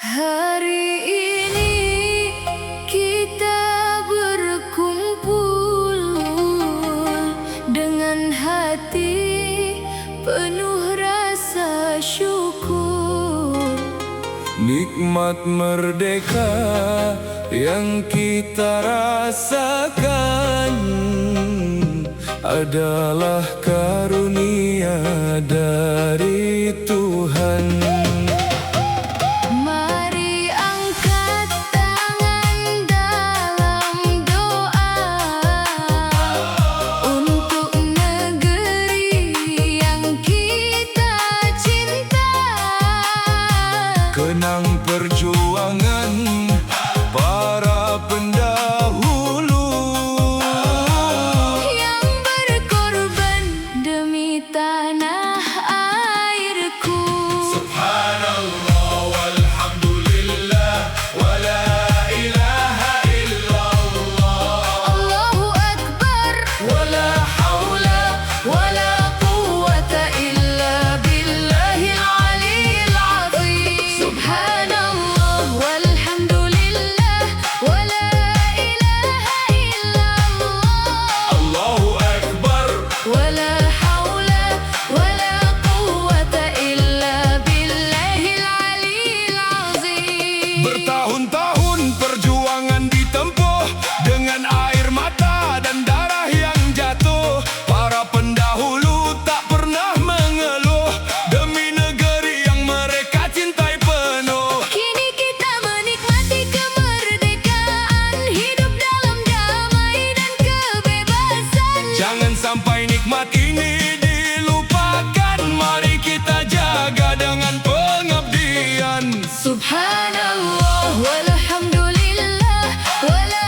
Hari ini kita berkumpul dengan hati penuh rasa syukur. Nikmat merdeka yang kita rasakan adalah karunia dari Tuhan. Mari angkat tangan dalam doa untuk negeri yang kita cinta. Kenang perjuangan para pendahulu Yang berkorban demi tanah airku. Subhanallah walhamdulillah wa la ilaha illallah. Allahu Akbar, Wala hawla wala quwwata illa billahil aliyyil azim. Subhanallah walhamdulillah wala ilaha illallah. Allahu Akbar. Wala haula wala quwwata illa billahil aliyyil azim. Bertahun-tahun perjuangan ditempuh dengan air mata dan darah yang jatuh. Para pendahulu tak pernah mengeluh demi negeri yang mereka cintai penuh. Kini kita menikmati kemerdekaan, hidup dalam damai dan kebebasan. Jangan sampai nikmat ini dilupakan. Mari kita jaga dengan pengabdian. Subhanallah walhamdulillah wala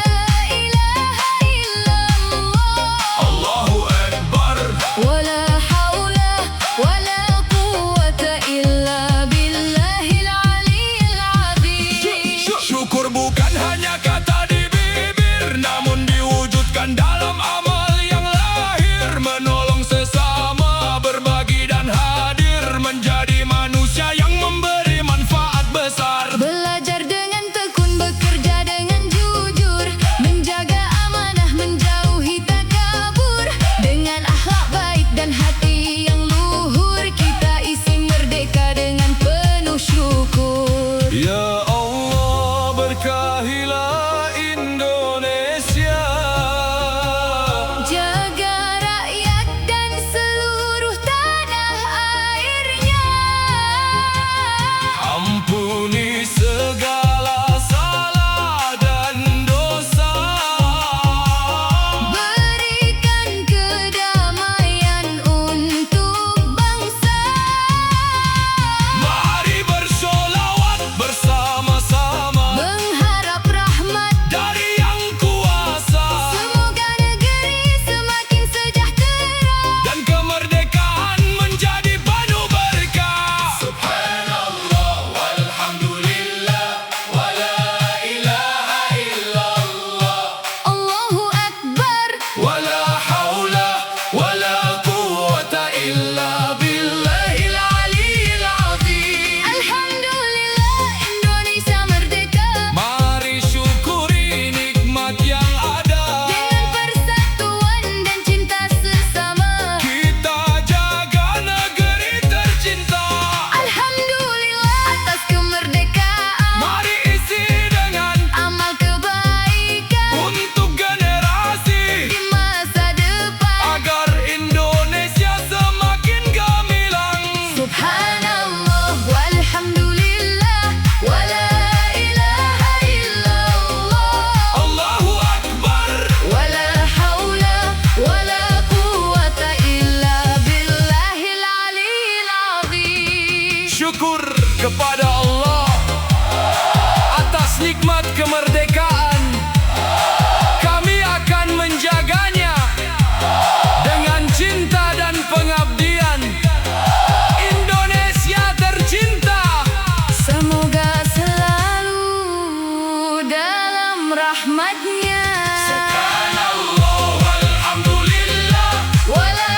ilaha illallah. Allahu Akbar. Wala haula wala quwwata illa billahil aliyyil azim. Syukur bukan hanya kata di bibir, namun diwujudkan dalam amal yang lahir. Menolong sesama, berbagi dan hadir, menjadi manusia yang memberi manfaat besar. Belajar dengan tekun, bekerja dengan jujur, menjaga amanah, menjauhi takabur. Dengan akhlak baik dan hati yang luhur, kita isi merdeka dengan penuh syukur. Ya Allah, berkahilah Indonesia. Jaga rakyat dan seluruh tanah airnya. Ampuni segala salah dan dosa. Berikan kedamaian untuk bangsa. Mari bersolawat bersama-sama Mengharap rahmat, dari Yang Kuasa, semoga negeri semakin sejahtera. dan kemerdekaan menjadi penuh berkah. Subhanallah walhamdulillah wa la ilaha illallah. Allahu Akbar, Wala hawla wala quwwata illa billahil aliyyil azim. alhamdulillah Indonesia merdeka. Mari syukuri nikmat yang ada. Dengan persatuan dan cinta sesama, Kita jaga negeri tercinta. alhamdulillah atas kemerdekaan. Mari isi dengan Amal kebaikan untuk generasi, di masa depan. agar Indonesia semakin gemilang. Subhanallah walhamdulillah wala ilaha illallah. Allahu Akbar. Wala haula wala quwwata illa billahil aliyyil azim. Syukur kepada Allah atas nikmat kemerdekaan. Kami akan menjaganya dengan cinta dan pengabdian. Indonesia tercinta. Semoga selalu dalam rahmat-Nya. Subhanallah walhamdulillah. Wala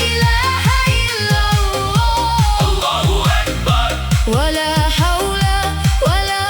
ilaha illallah. Allahu Akbar. Wala haula wala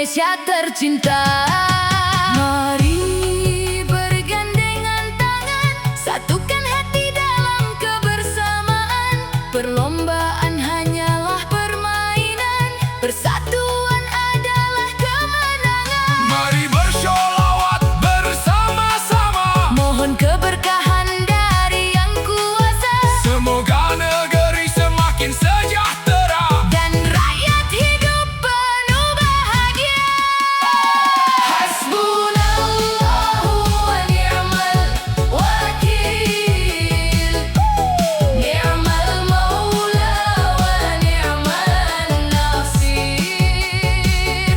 Indonesia tercinta. Mari bergandengan tangan, satukan hati dalam kebersamaan. Perlombaan hanyalah permainan, persatuan adalah kemenangan. Mari bersholawat bersama-sama, Mohon keberkahan dari Yang Kuasa, semoga negeri semakin sejahtera dan rakyat hidup penuh bahagia. Hasbunallahu wa ni'mal wakil, ni'mal maula wa ni'man nasir.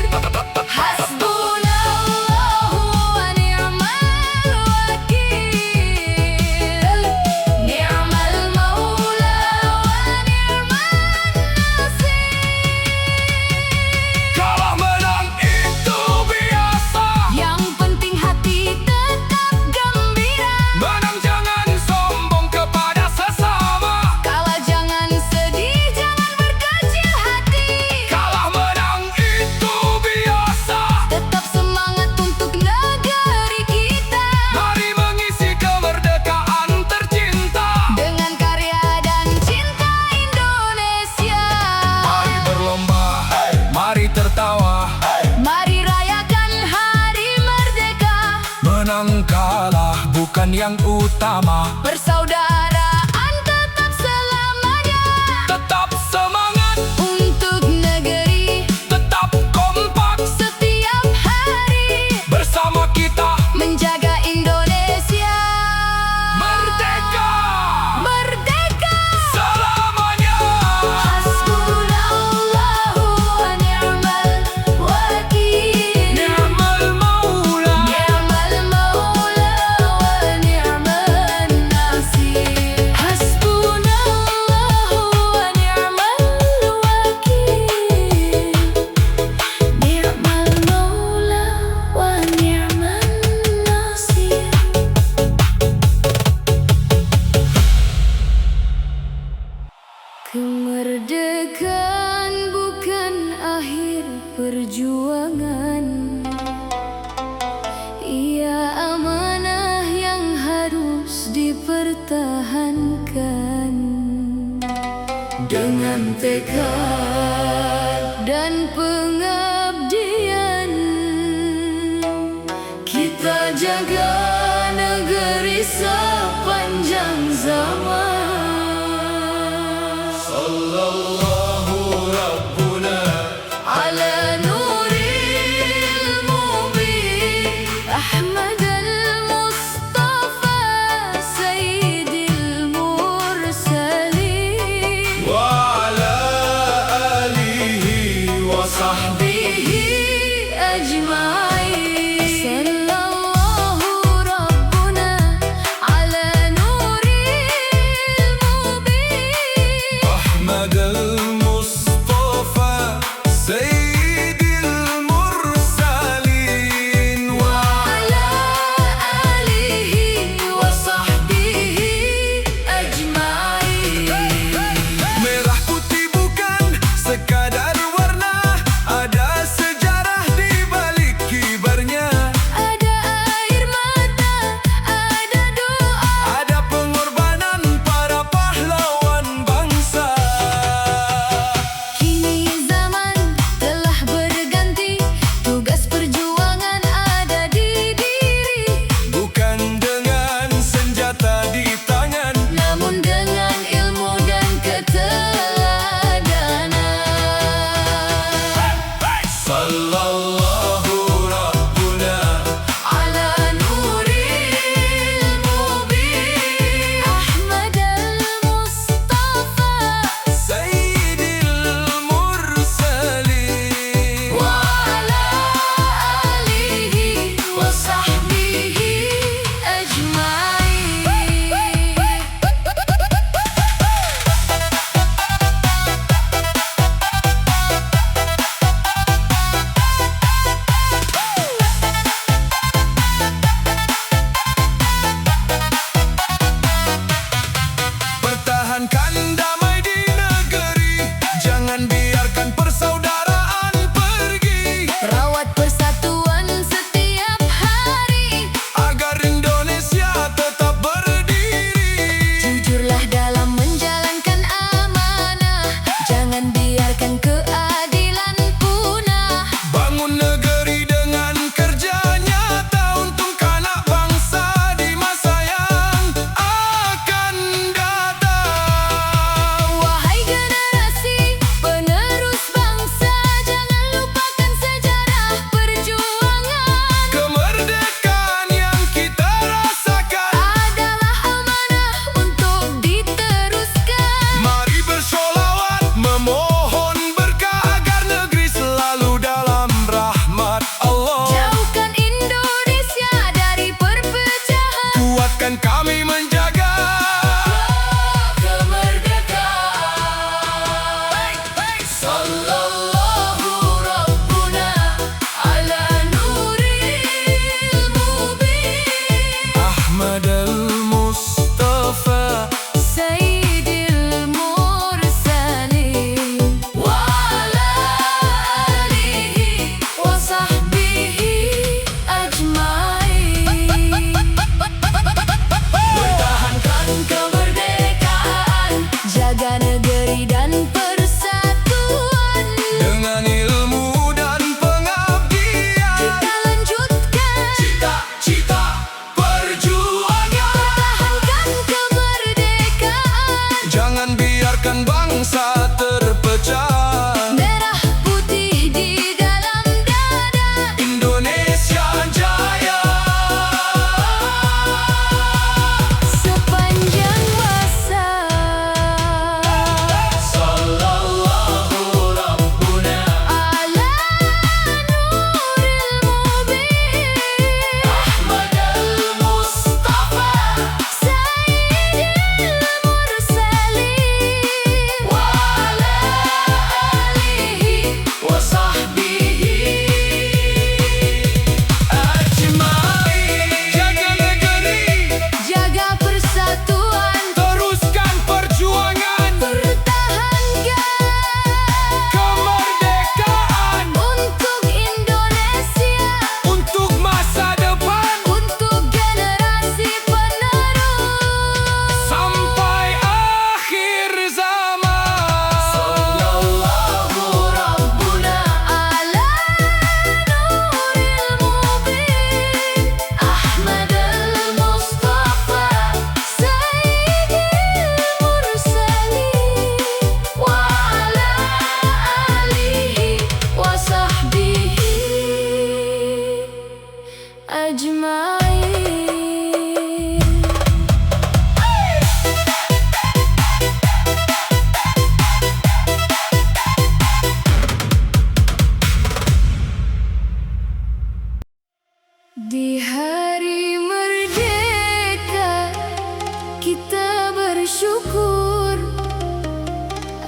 Hasbunallahu wa ni'mal wakil, ni'mal maula wa ni'man nasir. Kalah menang itu biasa, Yang penting hati tetap gembira. menang jangan sombong kepada sesama. Kalah jangan sedih, jangan berkecil hati. Kalah menang itu biasa, Tetap semangat untuk negeri kita, mari mengisi kemerdekaan tercinta. dengan karya dan cinta Indonesia. Mari berlomba, mari tertawa, Mari rayakan hari merdeka. menang kalah bukan yang utama. Persaudaraan tetap selamanya, Tetap semangat, untuk negeri tetap kompak, setiap hari, bersama kita menjaga Indonesia. merdeka Merdeka. selamanya. Hasbunallahu wa ni'mal wakil, Ni'mal maula, ni'mal maula wa ni'man nasir. Hasbunallahu wa ni'mal wakil, ni'mal maula wa ni'man nasir. Kemerdekaan bukan akhir perjuangan, ia amanah yang harus dipertahankan. Dengan tekad dan pengabdian, kita jaga negeri sepanjang zaman. Sallallahu Rabbuna على نور المبين أحمد المصطفى سيد المرسلين wa ala alihi wa به أجمعين صلى الله ربنا على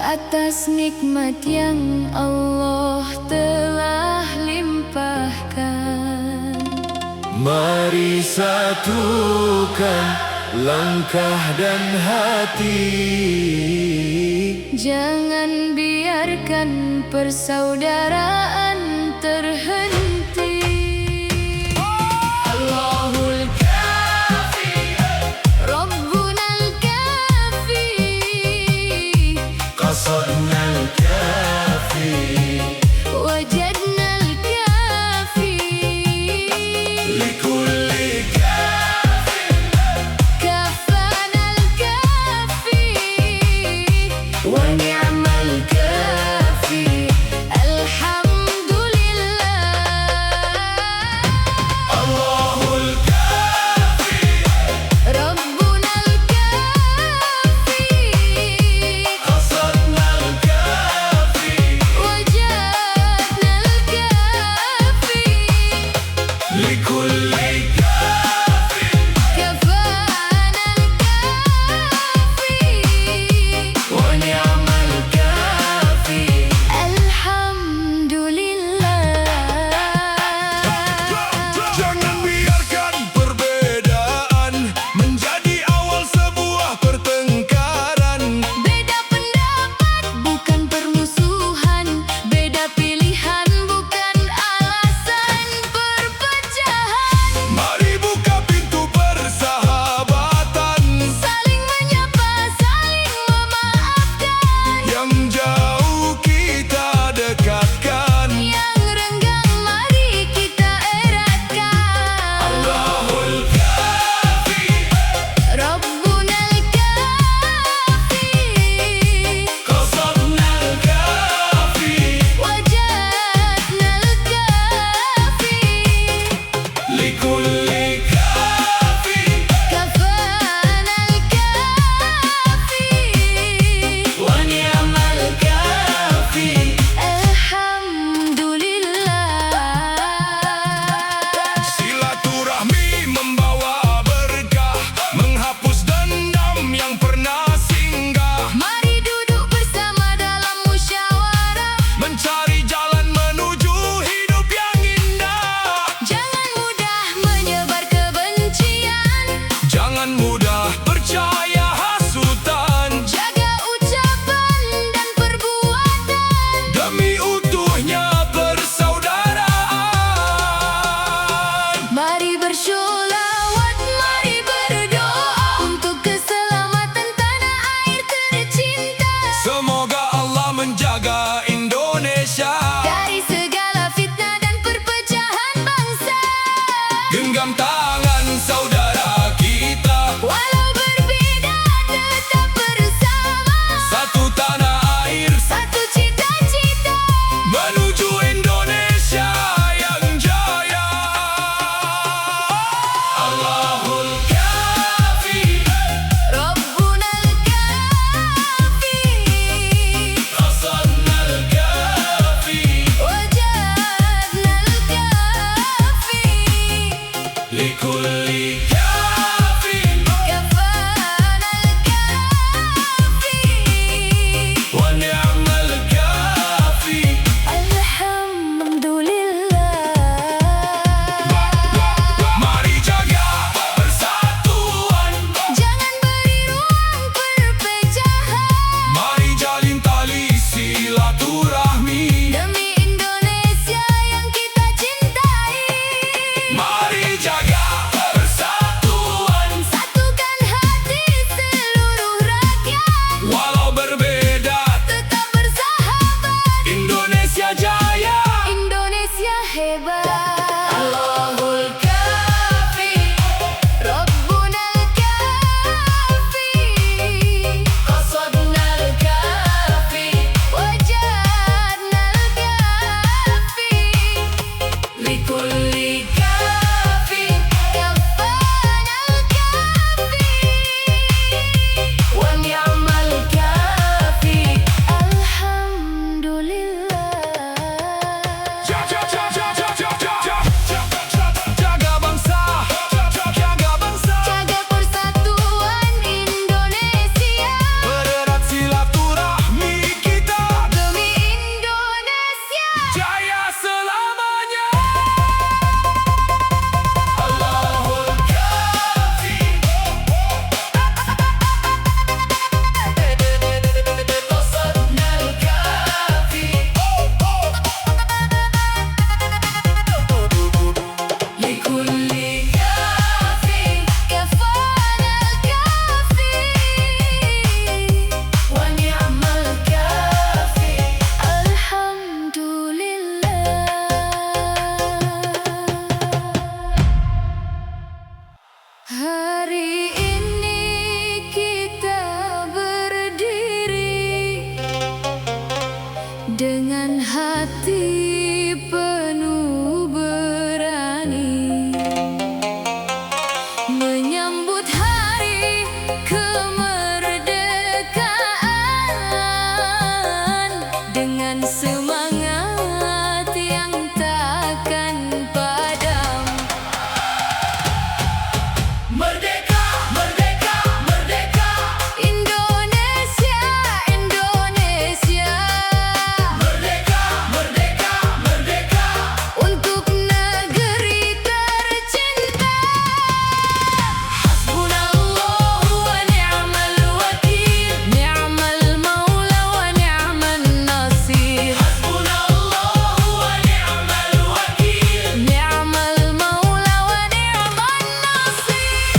atas nikmat yang Allah telah limpahkan. Mari satukan langkah dan hati, jangan biarkan persaudaraan terhenti. Allahul Kafi, Rabbunal Kafi, Qasadnal Kafi, Wajadnal Kafi, Likulli Kafi, Kafanal Kafi, Wa ni'mal Kafi. Alhamdulillah. Allahul Kafi, Rabbunal Kafi, Qasadnal Kafi, Wajadnal Kafi, Likulli Kafi, Kafanal Kafi, Wa ni'mal Kafi. Alhamdulillah. Jangan biarkan perbedaan menjadi awal sebuah pertengkaran. Beda pendapat bukan permusuhan, beda pilihan bukan alasan perpecahan. Mari buka pintu persahabatan, Saling menyapa, saling memaafkan. yang jauh kita dekatkan. Yang renggang mari kita eratkan. Allahul Kafi, Rabbunal Kafi, Qasadnal Kafi, Wajadnal Kafi, Likulli Kafi, Kafanal Kafi, Wa ni'mal Kafi. dengan hati penuh berani menyambut hari kemerdekaan dengan semangat yang takkan padam. Merdeka, merdeka, merdeka. Indonesia, Indonesia, Merdeka, merdeka, merdeka. untuk negeri tercinta. Hasbunallahu wa ni'mal wakil, ni'mal maula wa ni'man nasir. Hasbunallahu wa ni'mal wakil. Ni'mal maula wa ni'man nasir.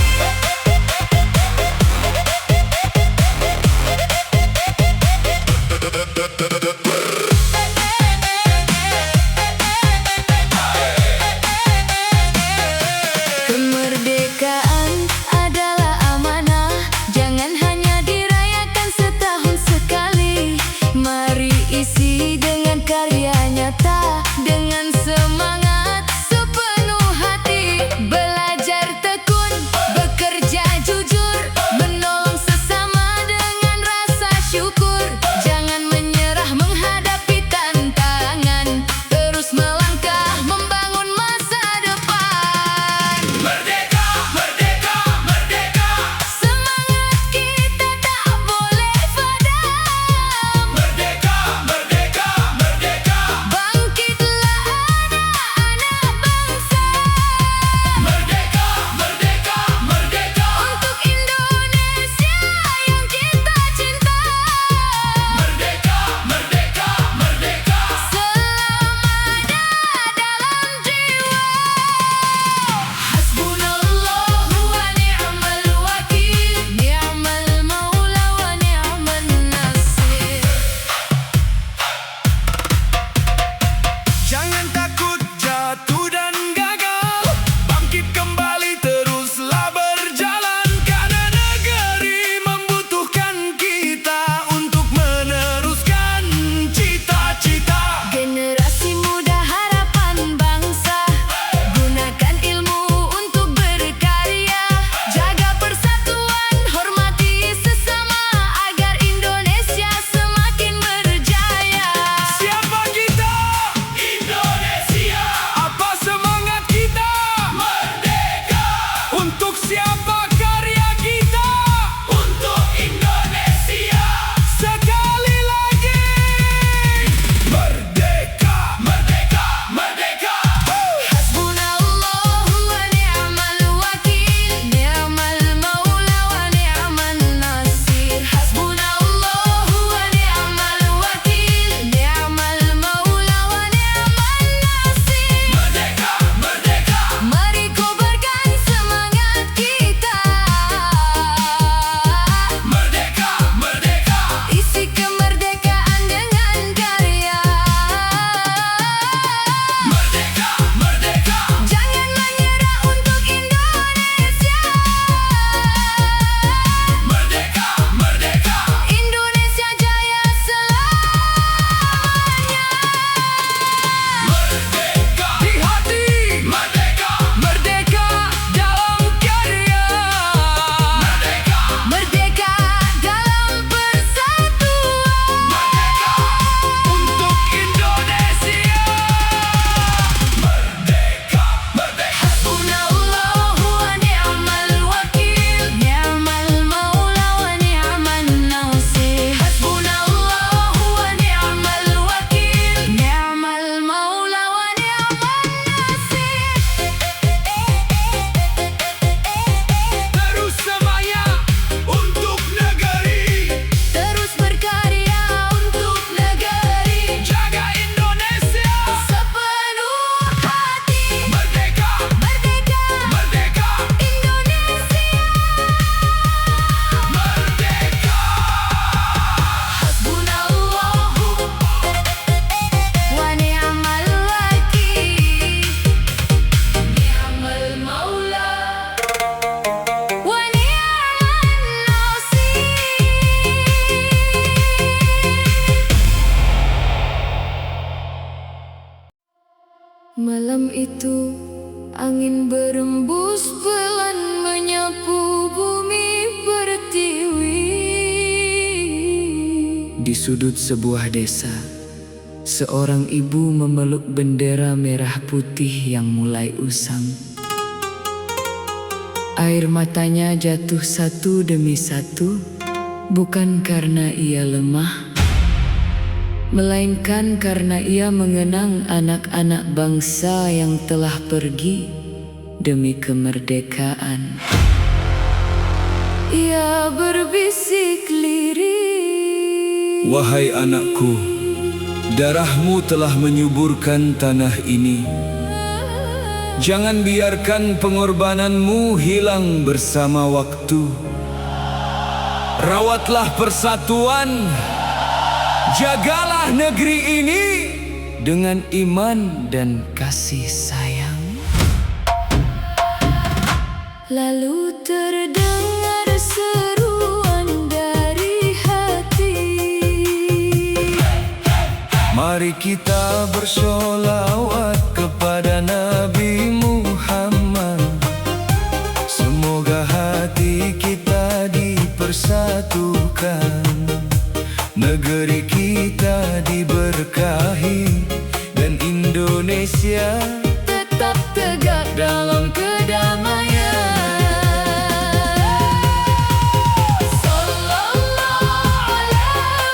Kemerdekaan adalah amanah, jangan hanya dirayakan setahun sekali. Mari isi dengan karya nyata, dengan semangat sepenuh hati. Belajar tekun, bekerja jujur, menolong sesama dengan rasa syukur. Jangan menyerah menghadapi Malam itu angin berembus pelan menyapu bumi pertiwi. Di sudut sebuah desa, seorang ibu memeluk bendera merah putih yang mulai usang. Air matanya jatuh satu demi satu, bukan karena ia lemah, melainkan karena ia mengenang anak-anak bangsa yang telah pergi demi kemerdekaan. Ia berbisik lirih, Wahai anakku, darahmu telah menyuburkan tanah ini. Jangan biarkan pengorbananmu hilang bersama waktu. Rawatlah persatuan, jagalah negeri ini Dengan iman dan kasih sayang. lalu terdengar seruan dari hati. Mari kita bersolawat kepada Nabi Muhammad. Semoga hati kita dipersatukan, negeri kita diberkahi, dan Indonesia Tetap tegak dalam kedamaian. Sallallahu ala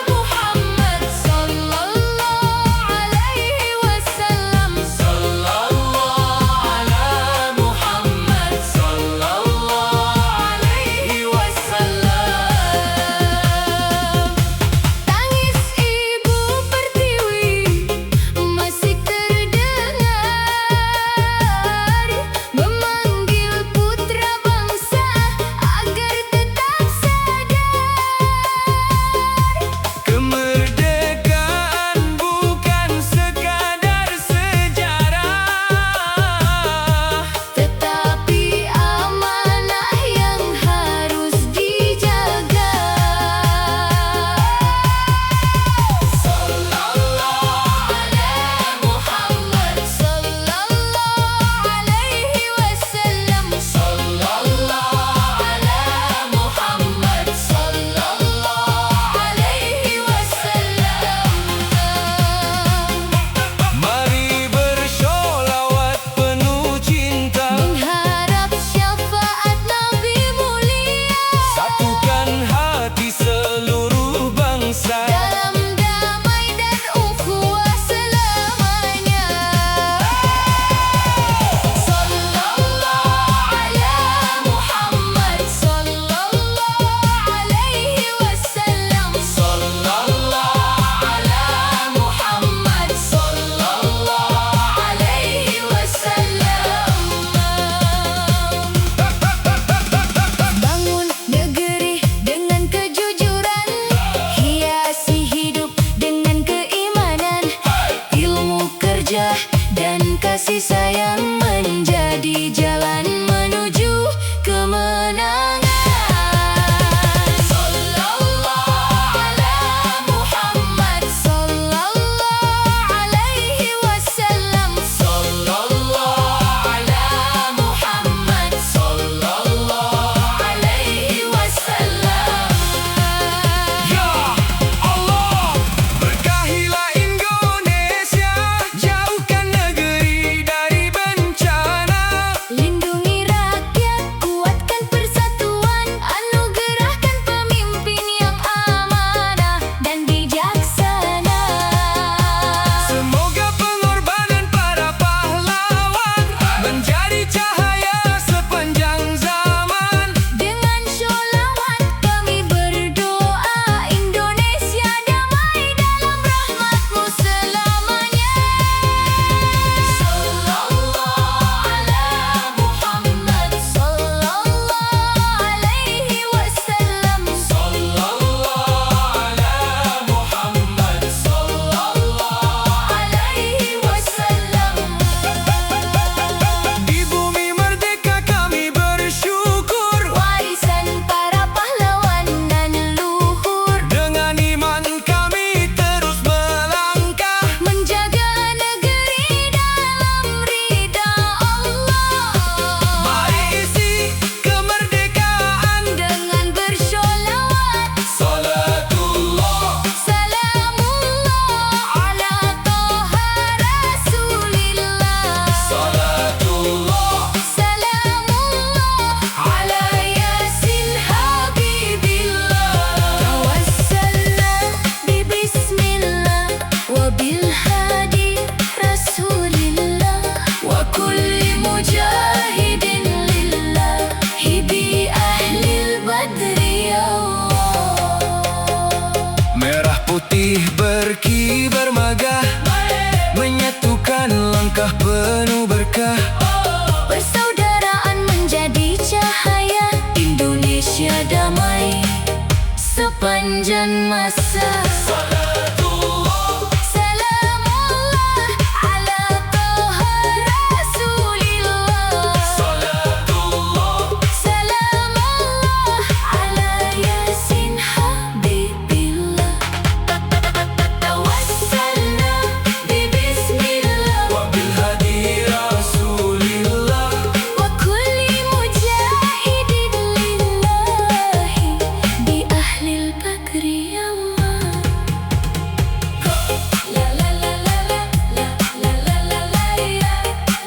Muhammad, sallallahu alaihi wasallam. Sallallahu ala Muhammad, sallallahu alaihi wasallam. Tangis ibu pertiwi masih terdengar berkibar megah, menyatukan langkah penuh berkah. Persaudaraan menjadi cahaya, Indonesia damai sepanjang masa. Salamullah ala Toha Rasulillah. Salamullah ala Yasin Habibillah. Tawassalna bi bismillah Wa bil hadi Rasulillah. wa kulli mujahidin lillahi bi ahlil bakri ya Allah. La la la la la la la la la la ya.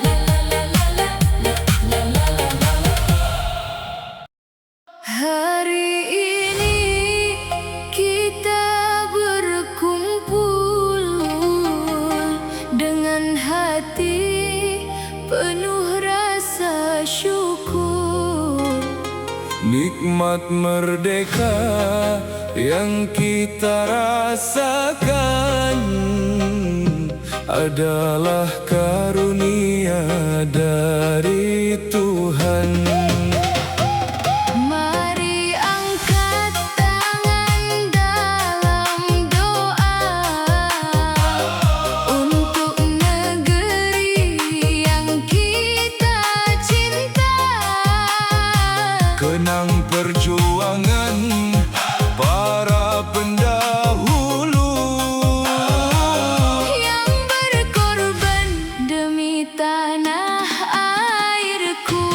La la la la la la la la la la. Hari ini kita berkumpul dengan hati penuh rasa syukur. Nikmat merdeka yang kita rasakan adalah karunia dari Tuhan. Mari angkat tangan dalam doa untuk negeri yang kita cinta. Kenang perjuangan para pendahulu Yang berkorban demi tanah airku.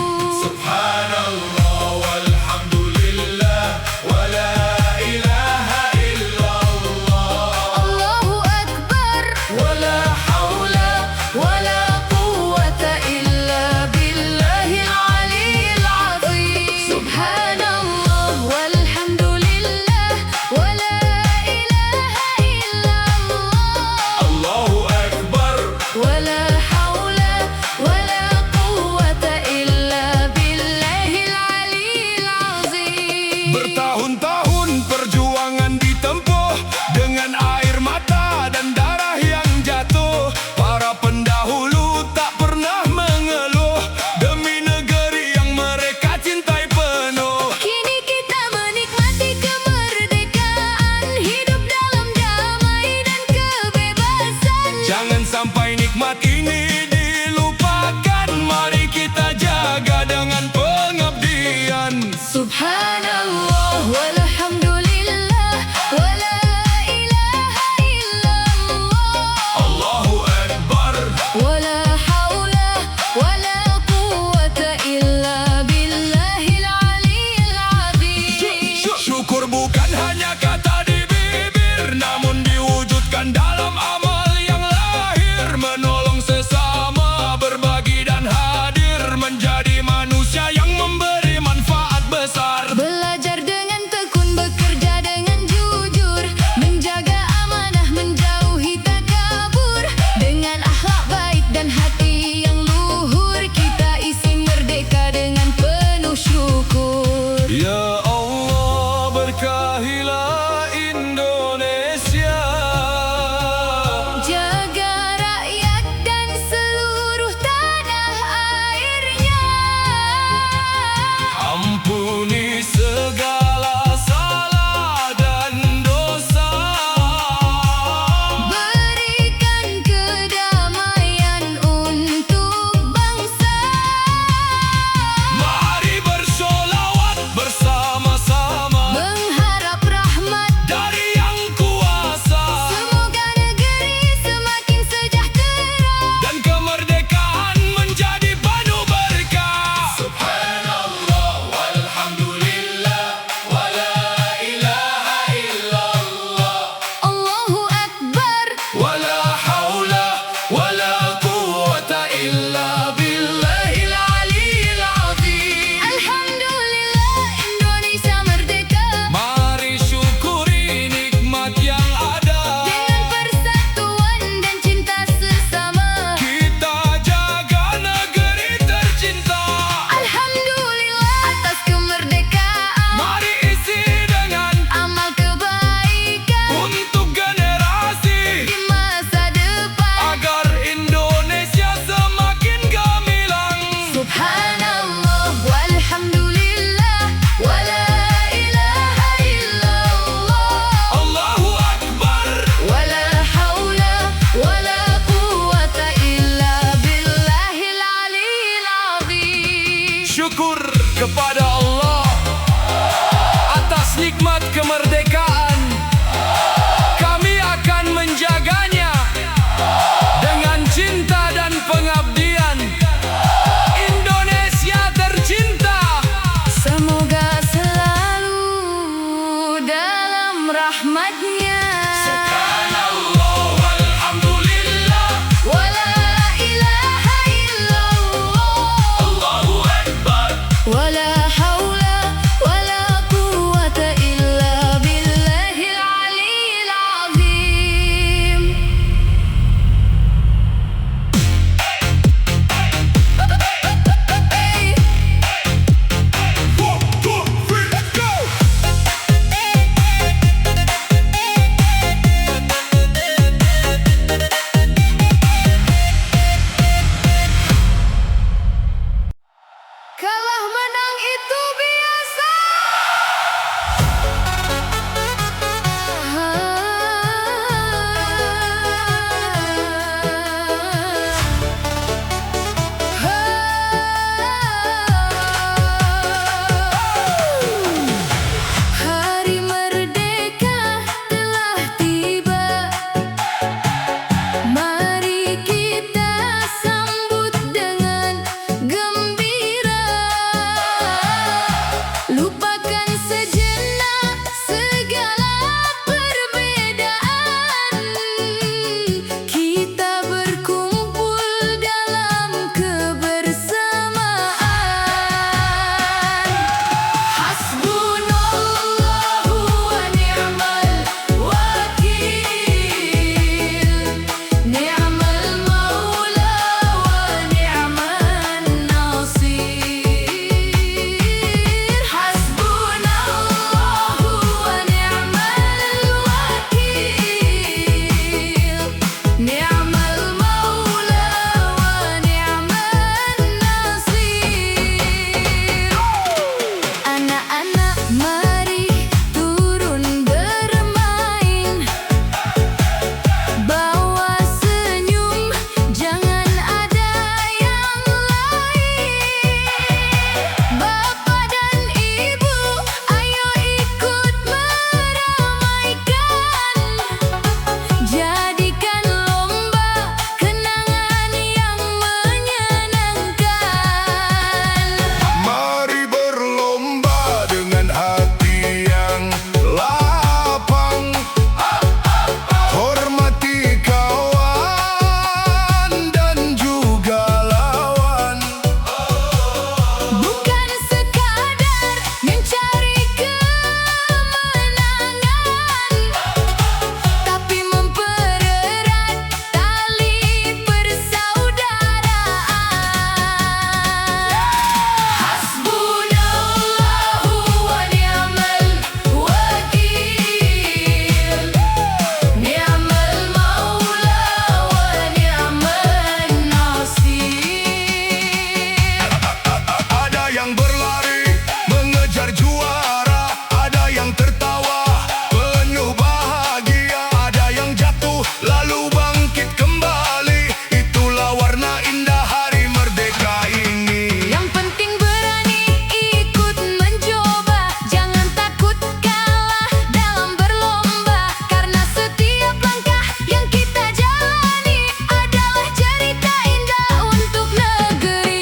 lalu bangkit kembali. Itulah warna indah hari merdeka ini. Yang penting berani ikut mencoba, jangan takut kalah dalam berlomba. Karena setiap langkah yang kita jalani adalah cerita indah untuk negeri.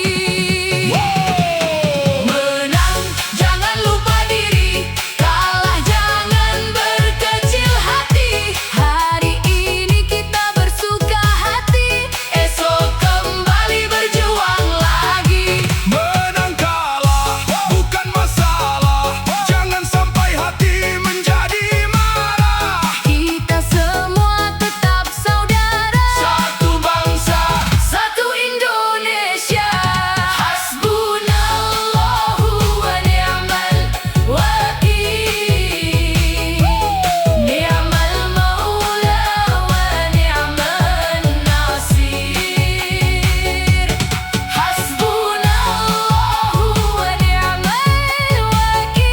Menang jangan lupa diri, kalah jangan berkecil hati. Hari ini kita bersuka hati, esok kembali berjuang lagi. Menang kalah bukan masalah, jangan sampai hati menjadi marah. Kita semua tetap saudara, Satu bangsa, satu Indonesia. Hasbunallahu wa ni'mal wakil, ni'mal maula wa ni'man nasir. Hasbunallahu wa ni'mal wakil,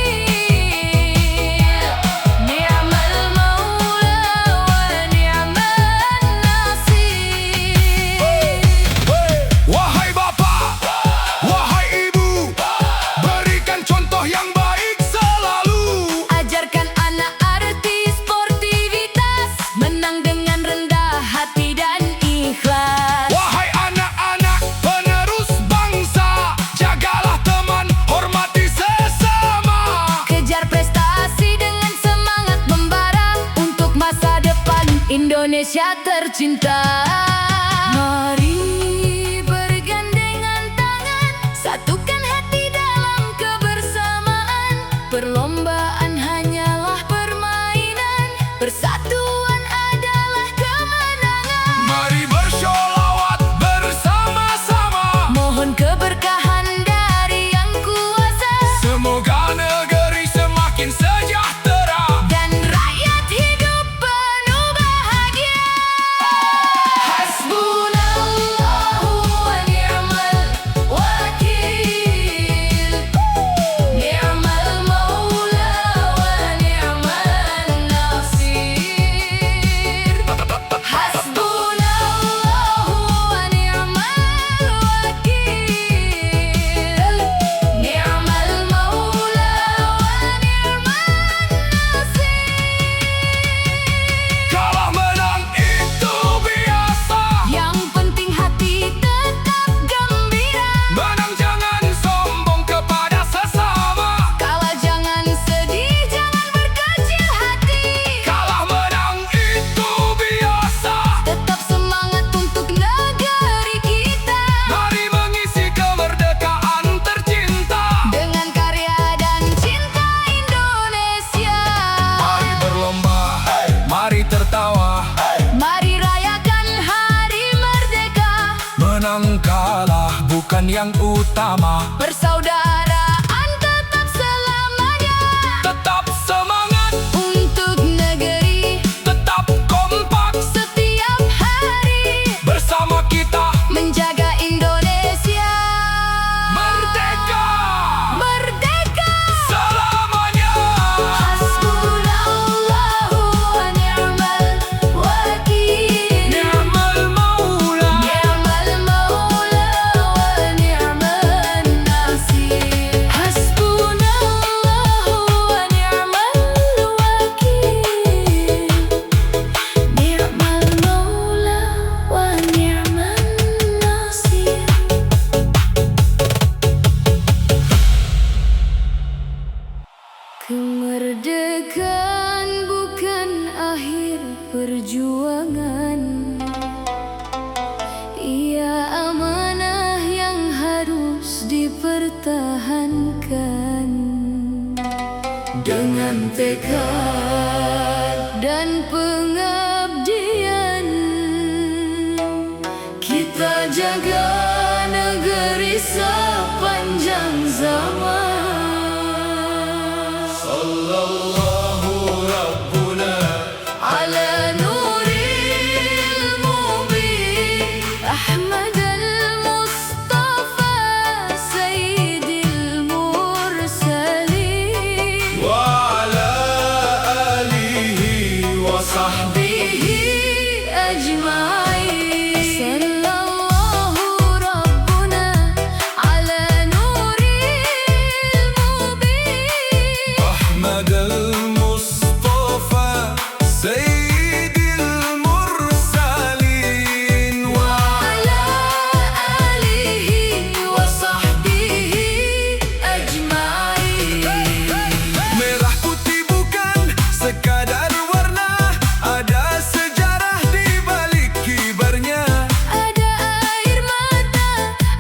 ni'mal maula wa ni'man nasir. wahai bapak, wahai ibu, berikan contoh yang baik selalu. Ajarkan anak arti sportivitas, menang dengan rendah hati dan ikhlas. Wahai anak-anak penerus bangsa, jagalah teman, hormati sesama. Kejar prestasi dengan semangat membara untuk masa depan Indonesia tercinta. Mari bergandengan tangan, satukan hati dalam kebersamaan. Perlombaan hanyalah permainan, persatuan adalah kemenangan. Mari bersholawat bersama-sama, Mohon keberkahan dari Yang Kuasa semoga negeri semakin sejahtera. dan rakyat hidup penuh bahagia. Hasbunallahu wa ni'mal wakil, ni'mal maula wa ni'man nasir. Hasbunallahu wa ni'mal wakil, ni'mal maula wa ni'man nasir. Kalah menang itu biasa, Yang penting hati tetap gembira, menang jangan sombong kepada sesama. kalah jangan sedih, jangan berkecil hati. Kalah menang itu biasa, Tetap semangat untuk negeri kita, mari mengisi kemerdekaan tercinta. dengan karya dan cinta Indonesia. Mari berlomba, mari tertawa, Mari rayakan hari merdeka, menang kalah bukan yang utama. persaudaraan tetap selamanya. Tetap semangat, Untuk negeri tetap kompak, setiap hari, bersama kita menjaga Indonesia. merdeka Merdeka. selamanya. Hasbunallahu wa ni'mal wakil, Ni'mal maula, ni'mal maula wa ni'man nasir. Hasbunallahu wa ni'mal wakil, ni'mal maula wa ni'man nasir. Kemerdekaan bukan akhir perjuangan, ia amanah yang harus dipertahankan. Dengan tekad dan pengabdian, kita jaga negeri sepanjang zaman. Sallallahu Rabbuna على نور المبين أحمد المصطفى سيد المرسلين wa ala alihi wa sahbihi به أجمعين صلى الله ربنا على نور المبين أحمد المصطفى سيد المرسلين وعلى آله وصحبه أجمعين Merah putih bukan sekadar warna, ada sejarah di balik kibarnya. Ada air mata,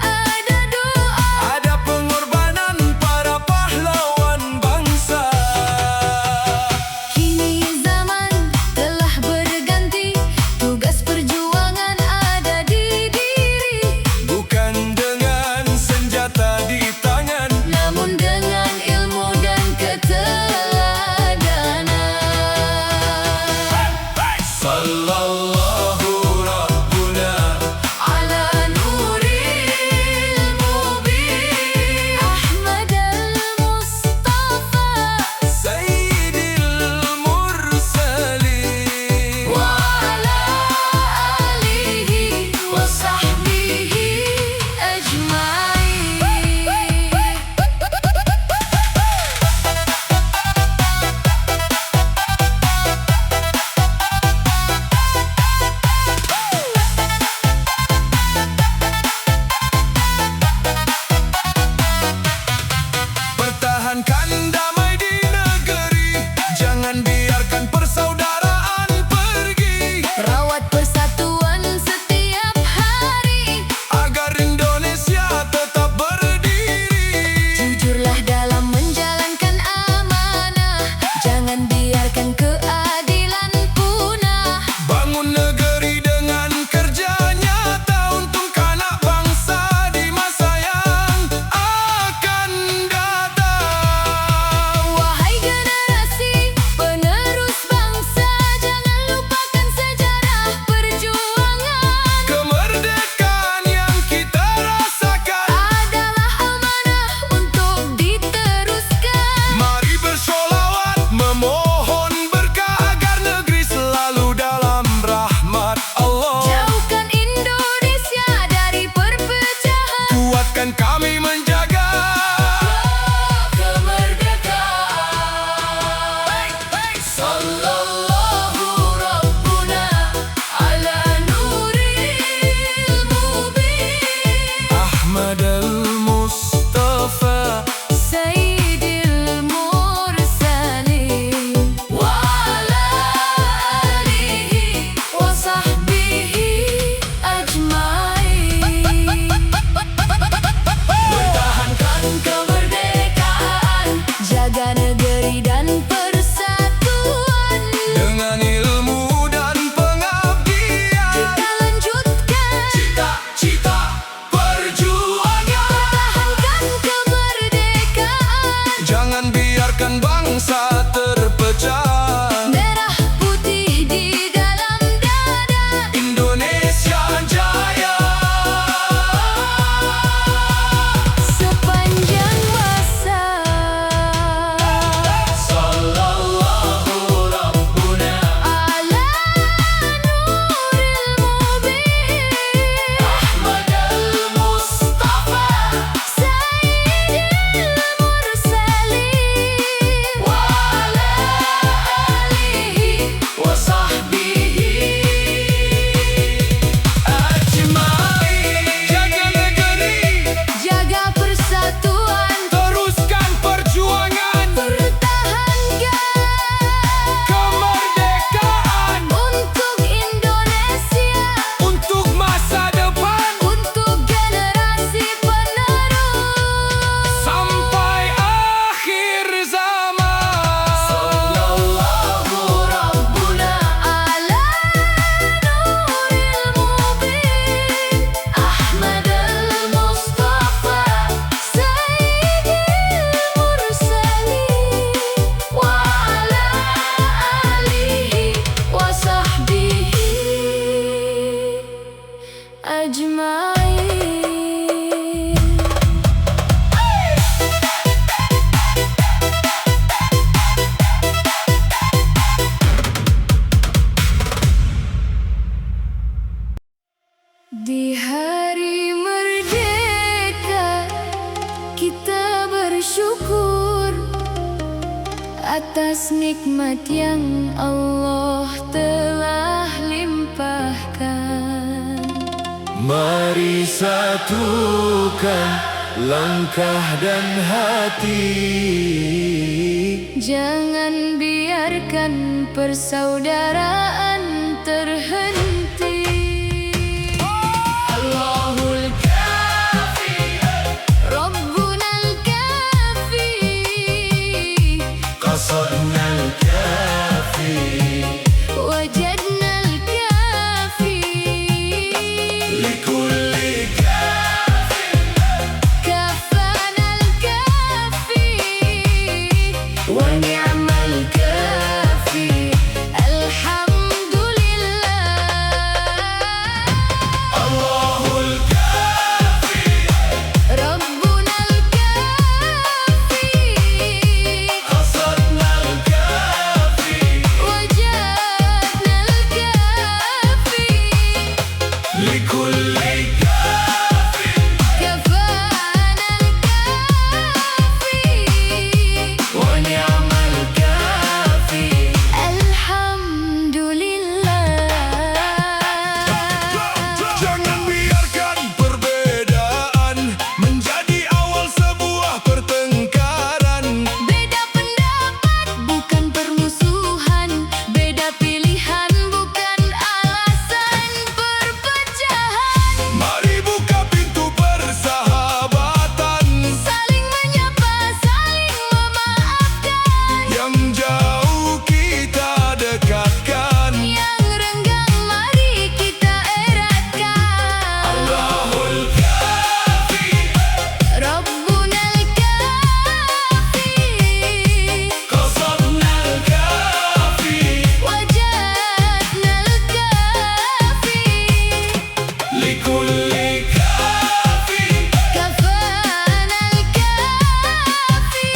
ada doa, Ada pengorbanan para pahlawan bangsa. kini zaman telah berganti, tugas perjuangan ada di diri, Bukan dengan senjata di tangan, namun dengan ilmu dan keteladanan. Sallallahu Rabbuna Ala nuril mubin Ahmad al-Mustafa Sayyidil Mursalin wa ala alihi wa sahbihi ajma'in. Pertahankan damai di negeri, jangan biarkan persaudaraan pergi, Rawat persatuan setiap hari, agar Indonesia tetap berdiri. jujurlah dalam menjalankan amanah, jangan biarkan keadilan punah. Bangun negeri dengan kerja nyata untuk anak bangsa di masa yang akan datang. Wahai generasi penerus bangsa, jangan lupakan sejarah perjuangan. Kemerdekaan yang kita rasakan, Adalah amanah untuk diteruskan. mari bersolawat memohon berkah agar negeri selalu dalam rahmat Allah. Jauhkan Indonesia dari perpecahan. Kuatkan kami menjaga Kemerdekaan. Sallallahu Rabbuna ala nuril mubin Ahmad al-Mustafa Sayyidil Mursalin wa ala alihi wa sahbihi ajma'in. Pertahankan kemerdekaan, jaga negeri dan persatuan. dengan ilmu dan pengabdian, Kita lanjutkan cita-cita perjuangan. pertahankan kemerdekaan. Jangan biarkan bangsa terpecah. Merah putih di dalam dada. Indonesia jaya. Sepanjang masa. Sallallahu Rabbuna Ala nuril mubin Ahmad al-Mustafa Sayyidil Mursalin wa ala alihi wa sahbihi ajma'in. Jaga negeri, jaga persatuan, teruskan perjuangan. pertahankan Kemerdekaan untuk Indonesia, untuk masa depan untuk generasi penerus sampai akhir zaman. Sallallahu Rabbuna ala nuril mubin Ahmad al-Mustafa Sayyidil Mursalin wa ala alihi wa sahbihi ajma'in. Di hari merdeka kita bersyukur atas nikmat yang Allah telah limpahkan. Mari satukan langkah dan hati, Jangan biarkan persaudaraan terhenti. Allahul Kafi, Rabbunal Kafi, qasadnal kafi, wajadnal Kafi, likulli kafi, kafanal Kafi, wa ni'mal kafi. Allahul kafi, Rabbunal Kafi, qasadnal kafi, wajadnal Kafi, likulli kafi, kafanal Kafi, wa ni'mal kafi. alhamdulillah. Jangan biarkan perbedaan menjadi awal sebuah pertengkaran. Beda pendapat bukan permusuhan, beda pilihan bukan alasan perpecahan. Mari buka pintu persahabatan, Saling menyapa, saling memaafkan. yang jauh kita dekatkan. Yang renggang mari kita eratkan. Allahul kafi, Rabbunal Kafi, qasadnal kafi, wajadnal Kafi, likulli kafi, kafanal Kafi,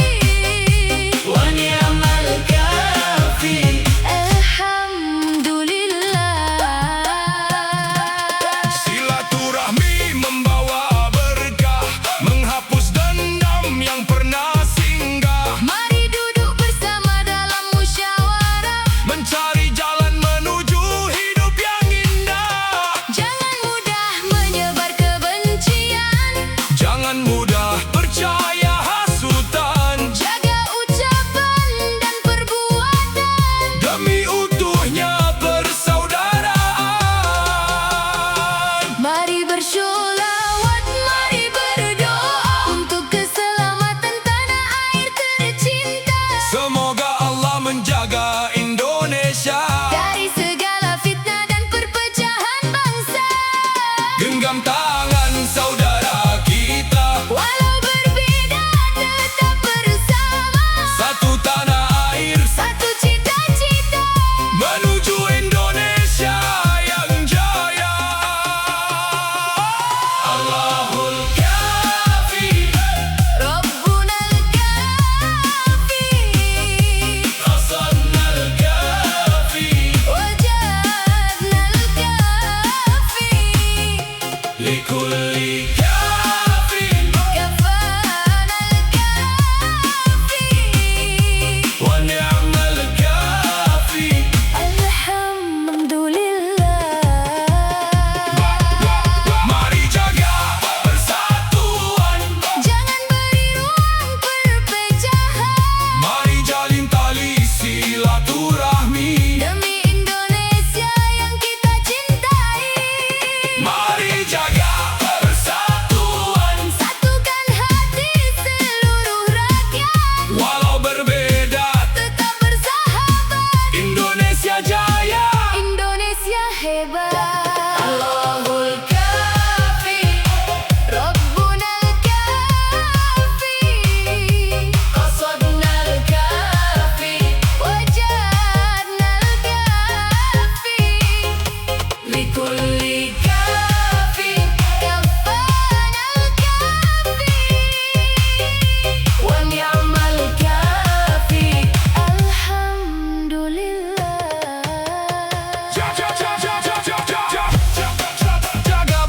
wa ni'mal kafi. alhamdulillah. Silaturahmi membawa berkah, menghapus dendam yang pernah singgah, Mari duduk bersama dalam musyawarah. mencari jalan menuju hidup yang indah. Jangan mudah menyebar kebencian. Jangan mudah percaya hasutan, Jaga ucapan dan perbuatan. demi utuhnya persaudaraan. Mari bersyolawat, mari berdoa untuk keselamatan tanah air tercinta. Semoga Allah menjaga Indonesia, Dari segala fitnah dan perpecahan bangsa. genggam tangan saudara kita, Walau berbeda tetap bersama. satu tanah air Satu cita-cita. menuju Indonesia yang jaya. Allahul kafi, Rabbunal Kafi, qasadnal kafi, wajadnal Kafi, likulli kafi, kafanal Kafi, wa ni'mal kafi. alhamdulillah. Mari jaga persatuan, Jangan beri ruang perpecahan. mari jalin tali silaturahmi, Demi Indonesia yang kita cintai. mari jaga persatuan, Satukan hati seluruh rakyat. walau berbeda Tetap bersahabat. Indonesia jaya. Indonesia hebat. Allahul Kafi, Rabbunal Kafi, qasadnal Kafi, wajadnal Kafi, likulli Kafi, kafanal Kafi, wa ni'mal Kafi. Alhamdulillah. Jaga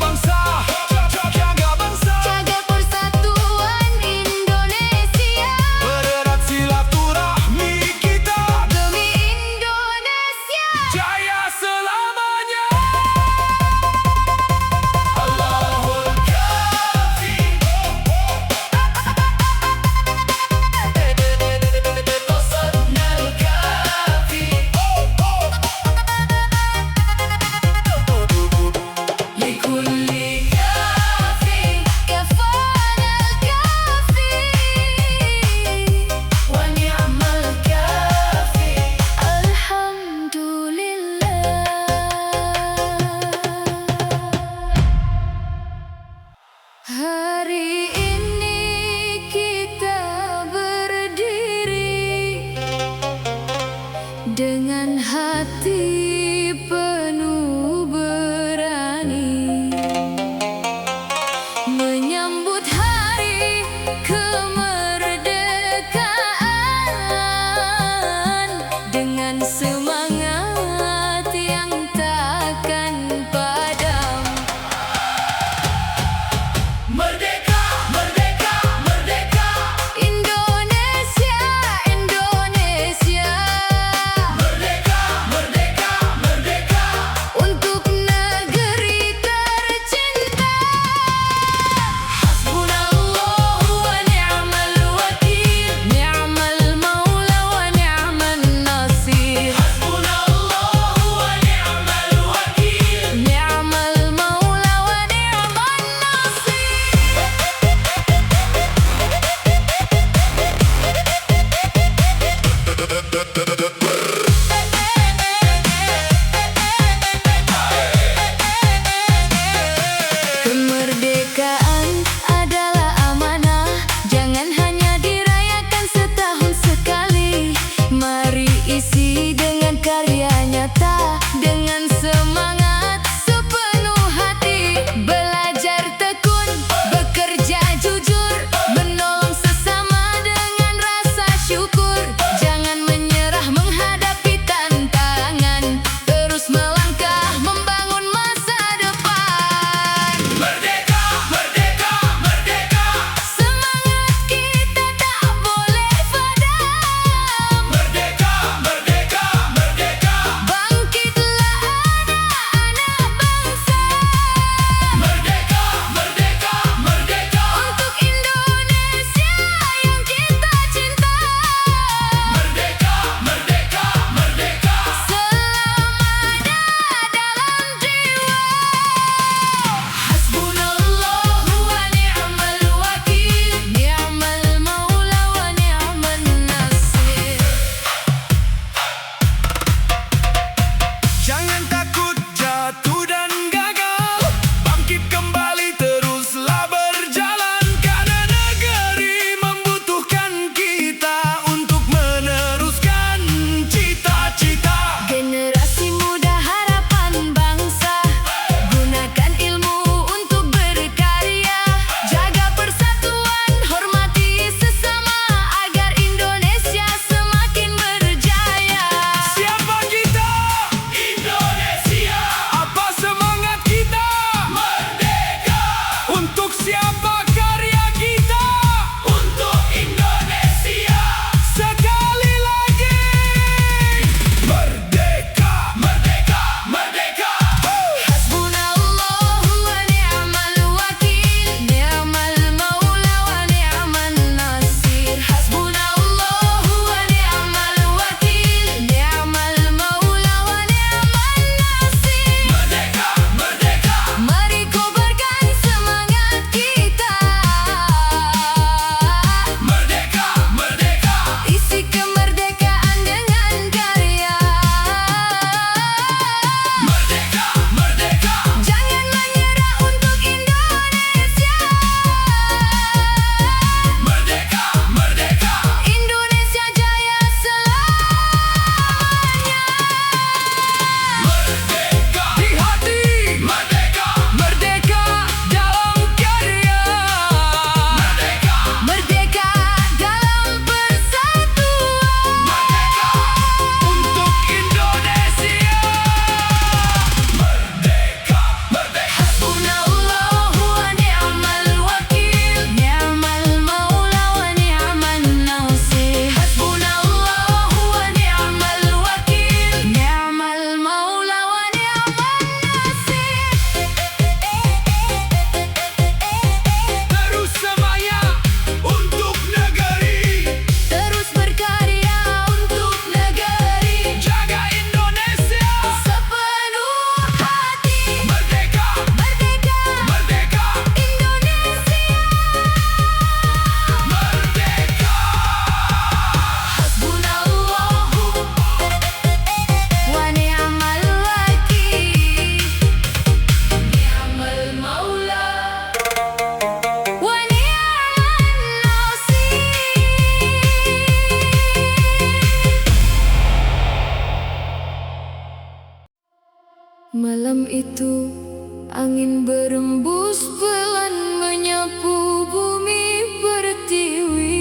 Angin berembus pelan menyapu bumi pertiwi.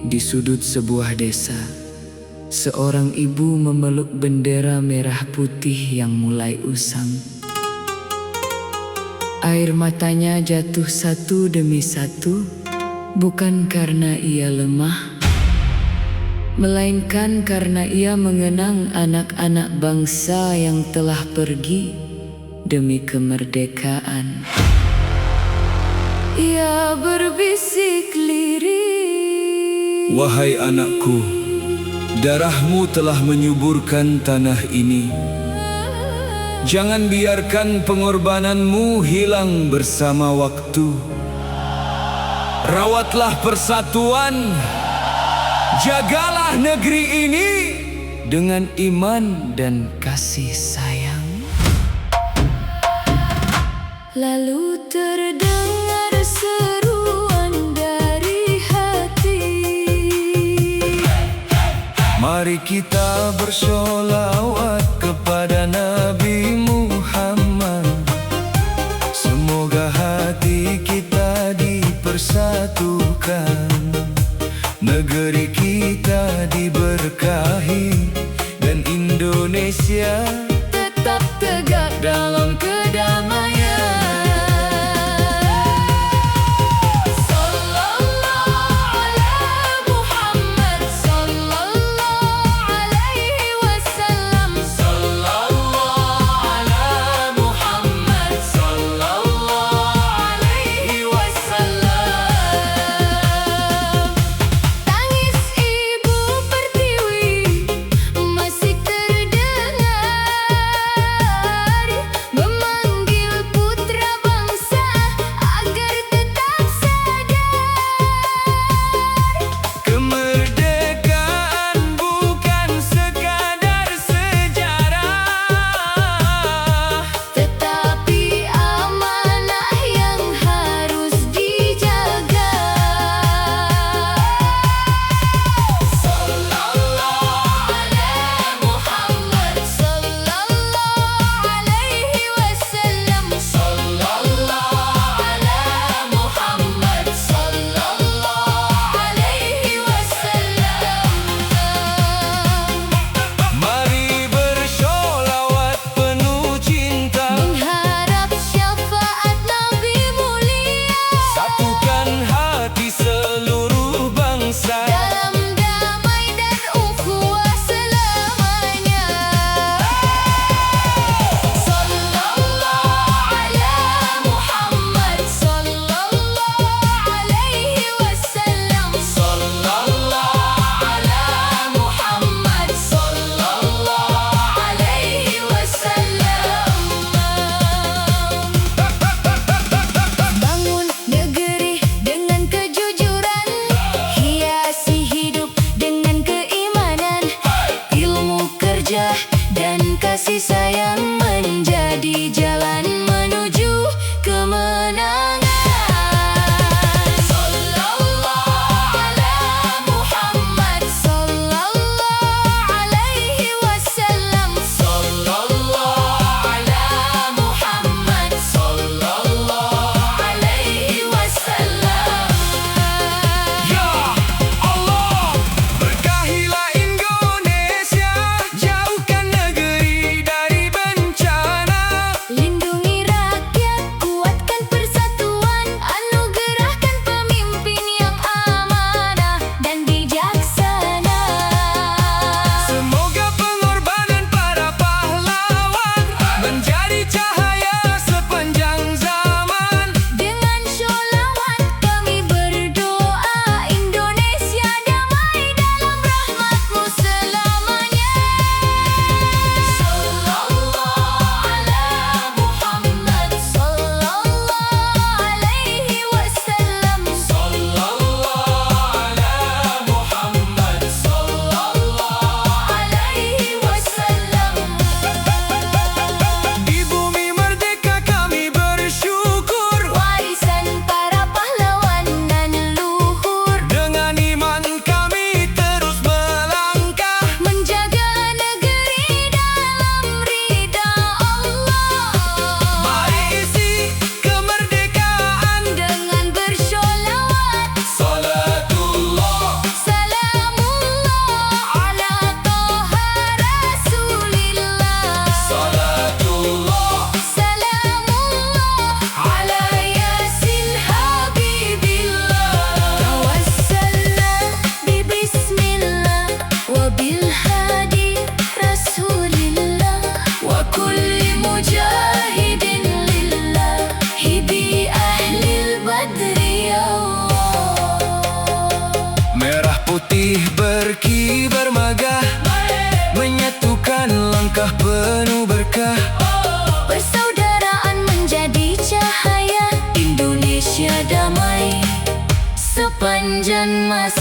Di sudut sebuah desa, seorang ibu memeluk bendera merah putih yang mulai usang. Air matanya jatuh satu demi satu, bukan karena ia lemah, melainkan karena ia mengenang anak-anak bangsa yang telah pergi demi kemerdekaan. Ia berbisik lirih, Wahai anakku, darahmu telah menyuburkan tanah ini. Jangan biarkan pengorbananmu hilang bersama waktu. Rawatlah persatuan, jagalah negeri ini Dengan iman dan kasih sayang. lalu terdengar seruan dari hati. Mari kita bersolawat kepada Nabi Muhammad. Semoga hati kita dipersatukan, negeri kita diberkahi, dan Indonesia Tetap tegak dalam kedamaian. Sallallahu ala Muhammad, sallallahu alaihi wasallam. Sallallahu ala Muhammad, sallallahu alaihi wasallam. Tangis ibu pertiwi masih terdengar, memanggil putra bangsa agar tetap sadar. kemerdekaan bukan sekadar sejarah, Tetapi amanah yang harus dijaga. Sallallahu ala Muhammad, sallallahu alaihi wasallam. Sallallahu ala Muhammad, sallallahu alaihi wasallam. mari bersolawat penuh cinta, Mengharap syafaat Nabi mulia satukan hati seluruh bangsa. dalam damai dan ukhuwah selamanya. Sallallahu ala Muhammad, sallallahu alaihi wasallam. Sallallahu ala Muhammad, sallallahu alaihi wasallam. Bangun negeri dengan kejujuran, hiasi hidup dengan keimanan, ilmu kerja dan kasih sayang menjadi jalan menuju kemenangan. Sallallahu ala Muhammad, sallallahu alaihi wasallam. Sallallahu ala Muhammad, sallallahu alaihi wasallam. Ya Allah, berkahilah Indonesia, jauhkan negeri dari bencana. Lindungi mujahidin lillahi bi ahlil badri ya Allah. Merah putih berkibar megah, menyatukan langkah penuh berkah. Persaudaraan menjadi cahaya, Indonesia damai sepanjang masa.